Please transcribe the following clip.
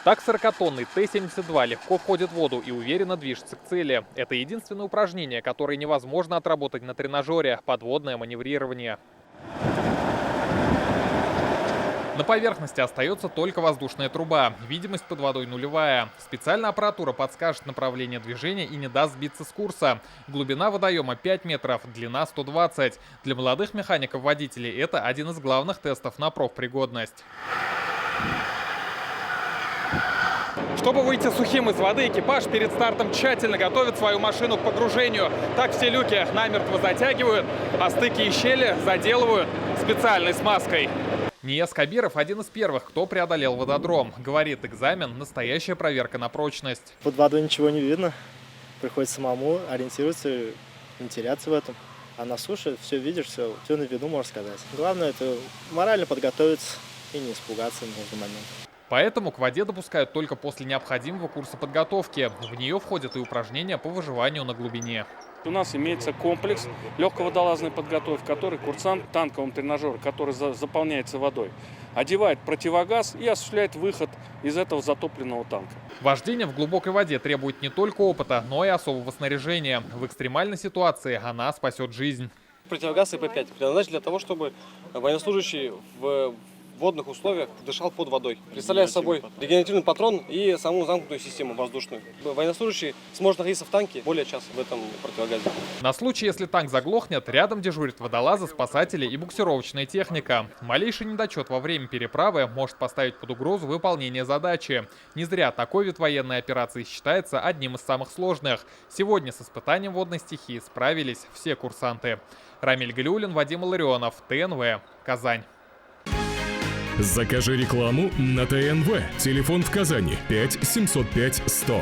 Так 40-тонный Т-72 легко входит в воду и уверенно движется к цели. Это единственное упражнение, которое невозможно отработать на тренажере – подводное маневрирование. На поверхности остается только воздушная труба. Видимость под водой нулевая. Специальная аппаратура подскажет направление движения и не даст сбиться с курса. Глубина водоема 5 метров, длина 120. Для молодых механиков-водителей это один из главных тестов на профпригодность. Чтобы выйти сухим из воды, экипаж перед стартом тщательно готовит свою машину к погружению. Так все люки намертво затягивают, а стыки и щели заделывают специальной смазкой. Нияз Кабиров один из первых, кто преодолел вододром. Говорит, экзамен – настоящая проверка на прочность. Под водой ничего не видно. Приходится самому ориентироваться, не теряться в этом. А на суше все видишь, все на виду, можно сказать. Главное – это морально подготовиться и не испугаться в нужный момент. Поэтому к воде допускают только после необходимого курса подготовки. В нее входят и упражнения по выживанию на глубине. У нас имеется комплекс легководолазной подготовки, который курсант в танковом тренажере, который заполняется водой, одевает противогаз и осуществляет выход из этого затопленного танка. Вождение в глубокой воде требует не только опыта, но и особого снаряжения. В экстремальной ситуации она спасет жизнь. Противогаз ИП-5 предназначен для того, чтобы военнослужащий в водных условиях дышал под водой. Представляет собой регенеративный патрон и саму замкнутую систему воздушную. Военнослужащий сможет находиться в танке более часа в этом противогазе. На случай, если танк заглохнет, рядом дежурят водолазы, спасатели и буксировочная техника. Малейший недочет во время переправы может поставить под угрозу выполнение задачи. Не зря такой вид военной операции считается одним из самых сложных. Сегодня с испытанием водной стихии справились все курсанты. Рамиль Галиуллин, Вадим Илларионов, ТНВ, Казань. Закажи рекламу на ТНВ. Телефон в Казани 5 705 100.